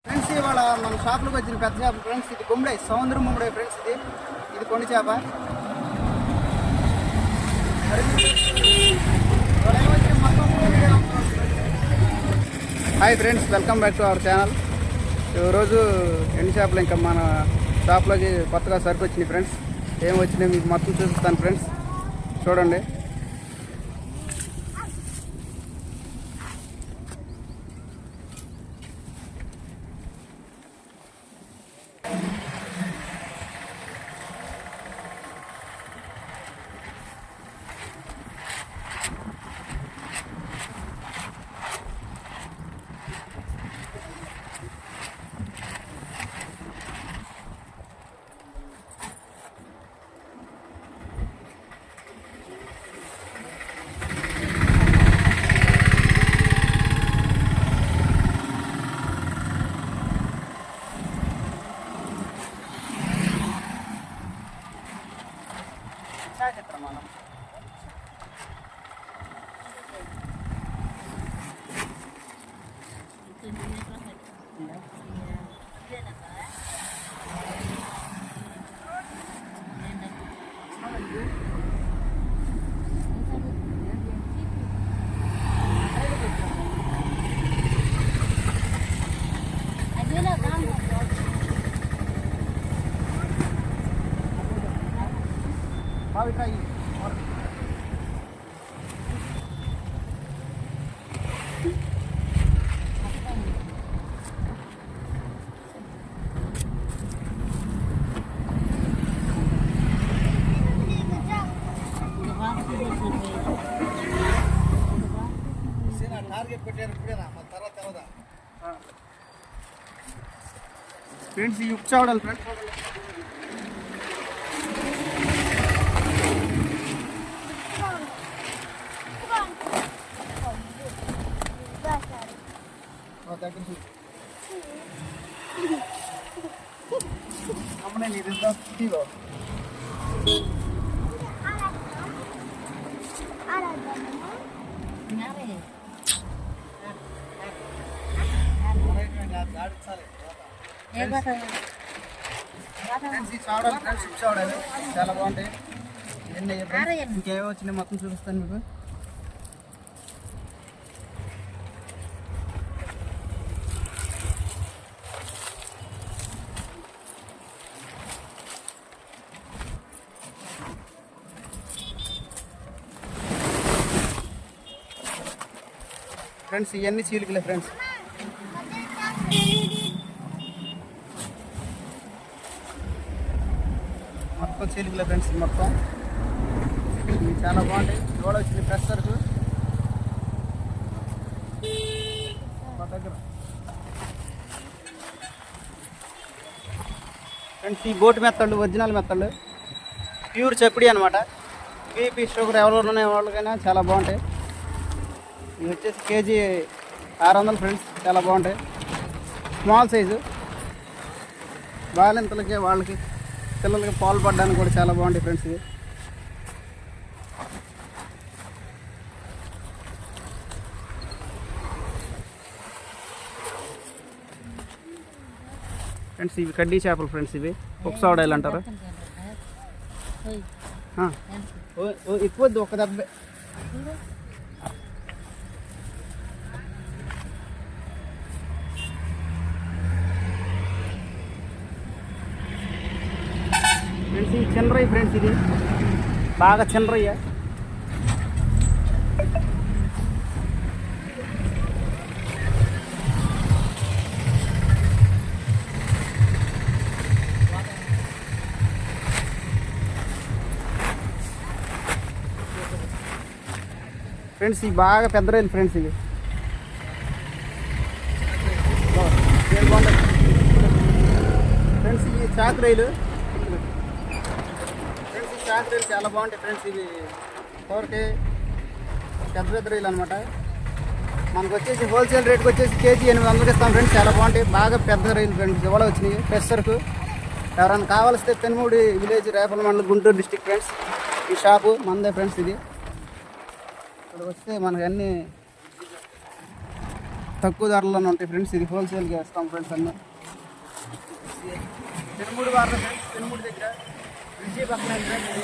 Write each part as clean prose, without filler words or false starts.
Friends ఇవాళ మన షాప్లోకి వచ్చిన పెద్ద చేప ఫ్రెండ్స్. ఇది గుమ్మడి సముద్రం గుమ్మడి ఫ్రెండ్స్. ఇది కొండి చేప. Hi friends, welcome back to our channel. ఈరోజు ఎండు చేపలు ఇంకా మన షాప్లోకి కొత్తగా సరుకు వచ్చినాయి ఫ్రెండ్స్. ఏం వచ్చినాయి మీకు మొత్తం చూపిస్తాను ఫ్రెండ్స్, చూడండి. ఫ్రెండ్స్ ఈ ఉప్పు చావడాలి ఫ్రెండ్స్. అమ్మనే నీరు తీగో చాలా బాగుంటాయి. ఇంకేమో వచ్చినాయి మొత్తం చూపిస్తాను మీకు. ఫ్రెండ్స్ ఇవన్నీ చీలికలే ఫ్రెండ్స్. మొత్తం చీలికలే ఫ్రెండ్స్. మొత్తం చాలా బాగుంటాయి. ఇవాళ వచ్చింది ఫ్రెష్ సరుకు మా దగ్గర. ఫ్రెండ్స్ ఈ బోటు మెత్తళ్ళు ఒరిజినల్ మెత్తళ్ళు, ప్యూర్ చప్పుడి అనమాట. బీపీ షుగర్ ఎవరు ఉన్నాయి వాళ్ళకైనా చాలా బాగుంటాయి. ఇవి వచ్చేసి కేజీ 600 ఫ్రెండ్స్. చాలా బాగుంటాయి. స్మాల్ సైజు బాలింతలకి వాళ్ళకి పిల్లలకి పాలు పడడానికి కూడా చాలా బాగుంటాయి ఫ్రెండ్స్. ఇవి ఫ్రెండ్స్ ఇవి కడ్డీ చేపలు ఫ్రెండ్స్. ఇవి ఉప్సావడాయిలు అంటారు. ఎక్కువ ఒక దెబ్బ. ఫ్రెండ్స్ ఇది చిన్నరయ్య ఫ్రెండ్స్. ఇది బాగా చిన్నరయ్య. ఫ్రెండ్స్ ఇవి బాగా పెద్ద రొయ్యలు ఫ్రెండ్స్. ఇవి ఫ్రెండ్స్ ఇవి చాకు రొయ్యలు. చాకు రొయ్యలు చాలా బాగుంటాయి ఫ్రెండ్స్. ఇవి కూరకి పెద్ద పెద్ద రొయ్యలు అనమాట. మనకు వచ్చేసి హోల్సేల్ రేట్కి వచ్చేసి కేజీ 800 ఇస్తాం ఫ్రెండ్స్. చాలా బాగుంటాయి. బాగా పెద్ద రొయ్యలు ఫ్రెండ్స్. ఇవాళ వచ్చినాయి ఫ్రెష్ సరుకు. ఎవరైనా కావాల్స్తే పెనుమూడి విలేజ్, రేపల మండలం, గుంటూరు డిస్టిక్ ఫ్రెండ్స్. ఈ షాపు మందే ఫ్రెండ్స్. ఇది ఇక్కడ వస్తే మనకు అన్నీ తక్కువ ధరలోనే ఉంటాయి ఫ్రెండ్స్. ఇది హోల్సేల్గా ఇస్తాం ఫ్రెండ్స్ అన్నీ. పెనుమూడు వారిలో ఫ్రెండ్స్, పెనుమూడు దగ్గర బ్రిడ్జి పక్కన ఫ్రెండ్స్ ఇది.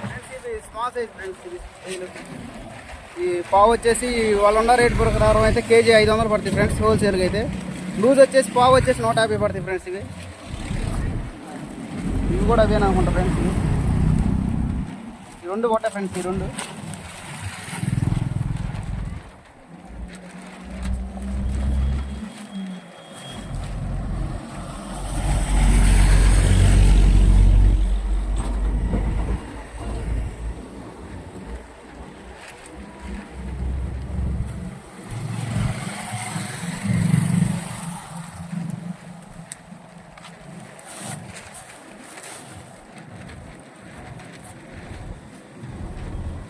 ఫ్రెండ్స్ ఇది స్మాల్ సైజ్ ఫ్రెండ్స్. ఇది ఈ పావు వచ్చేసి వాళ్ళు ఉన్న రేట్ ప్రకారం అయితే కేజీ 500 పడుతుంది ఫ్రెండ్స్ హోల్సేల్గా అయితే. లూజ్ వచ్చేసి పావు వచ్చేసి 150 పడుతుంది ఫ్రెండ్స్. ఇవి కూడా అవేనా అనుకుంటా ఫ్రెండ్స్. ఈ రెండు కొట్టే ఫ్రెండ్స్, ఈ రెండు.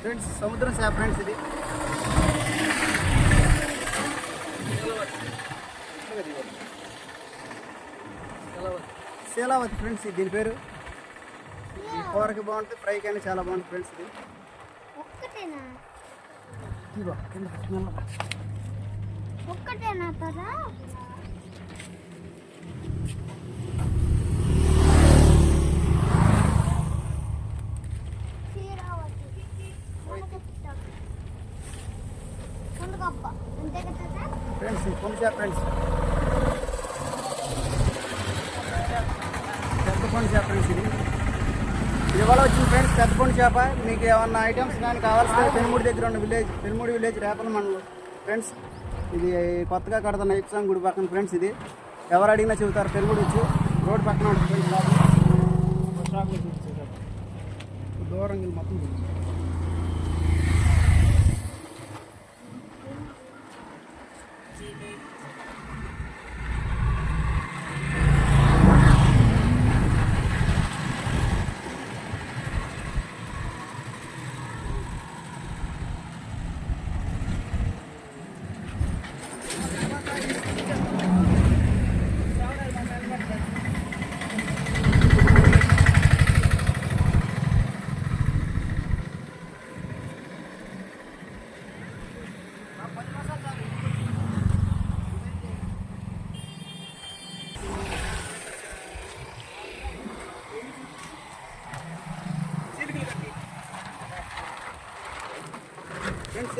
ఫ్రెండ్స్ సముద్రం చేప ఫ్రెండ్స్ ఇది. శీలావతి ఫ్రెండ్స్ దీని పేరు. కూరకి బాగుంటుంది, ఫ్రై కానీ చాలా బాగుంటుంది ఫ్రెండ్స్. ఇది ఫ్రెండ్స్ కొంచెం ఫ్రెండ్స్ పెద్ద పొండి చేప ఫ్రెండ్స్. ఇది ఇవాళ వచ్చింది ఫ్రెండ్స్ పెద్ద పొండి చేప. మీకు ఏమన్నా ఐటమ్స్ కానీ కావాల్సిన పెనుమూడి దగ్గర ఉన్న విలేజ్, పెనుమూడి విలేజ్ రేపల మండలం ఫ్రెండ్స్. ఇది కొత్తగా కడుతున్న ఇప్సాం గుడి పక్కన ఫ్రెండ్స్. ఇది ఎవరు అడిగినా చెబుతారు. పెనుమూడి వచ్చి రోడ్డు పక్కన ఉంటుంది ఫ్రెండ్స్. దూరం మొత్తం ఫ్రెండ్స్.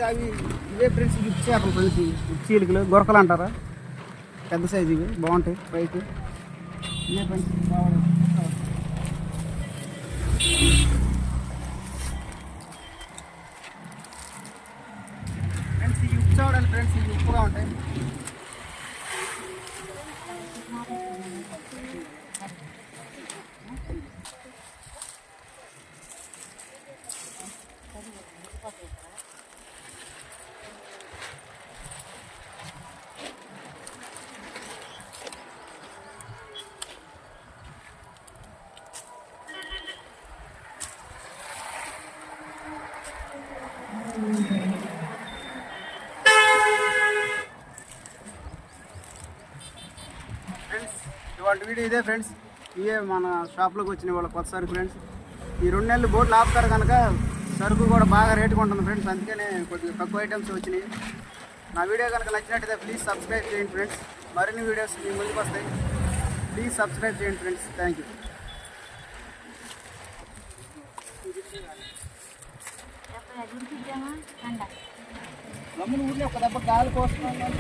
అవి ఇవే ఫ్రెండ్స్ గిఫ్ట్ చేపలు ఫ్రెండ్స్. చీలికలు గొరకలు అంటారా, పెద్ద సైజు. ఇవి బాగుంటాయి ఫ్రైకి. ఇవే ఫ్రెండ్స్ ఫ్రెండ్స్ ఇవి ఉప్పు చూడండి ఫ్రెండ్స్. ఇవి ఉప్పుగా ఉంటాయి. ఫ్రెండ్స్ ఇవాళ వీడియో ఇదే ఫ్రెండ్స్. ఇవే మన షాప్లోకి వచ్చినాయి వాళ్ళ కొత్త సరుకు ఫ్రెండ్స్. ఈ 2 నెలలు బోట్లు ఆపుతారు కనుక సరుకు కూడా బాగా రేటుగా ఉంటుంది ఫ్రెండ్స్. అందుకనే కొద్దిగా తక్కువ ఐటమ్స్ వచ్చినాయి. నా వీడియో కనుక నచ్చినట్టయితే ప్లీజ్ సబ్స్క్రైబ్ చేయండి ఫ్రెండ్స్. మరిన్ని వీడియోస్ మీ ముందుకు వస్తాయి. ప్లీజ్ సబ్స్క్రైబ్ చేయండి ఫ్రెండ్స్. Thank you. ఊరిలో ఒక దెబ్బ గాలి కోస్తున్నాను.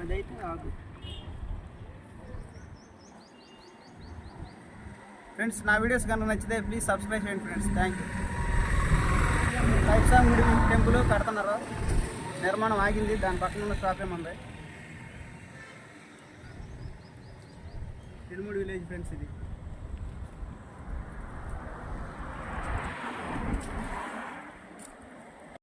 అదైతే ఆగు. ఫ్రెండ్స్ నా వీడియోస్ కనుక నచ్చితే ప్లీజ్ సబ్స్క్రైబ్ చేయండి ఫ్రెండ్స్. Thank you. కైసాంగుడి టెంపుల్ కడుతున్నారు, నిర్మాణం ఆగింది, దాని పక్కన ఉన్న షాప్ ఏముంది. ఇడుమూడి విలేజ్ ఫ్రెండ్స్ ఇది.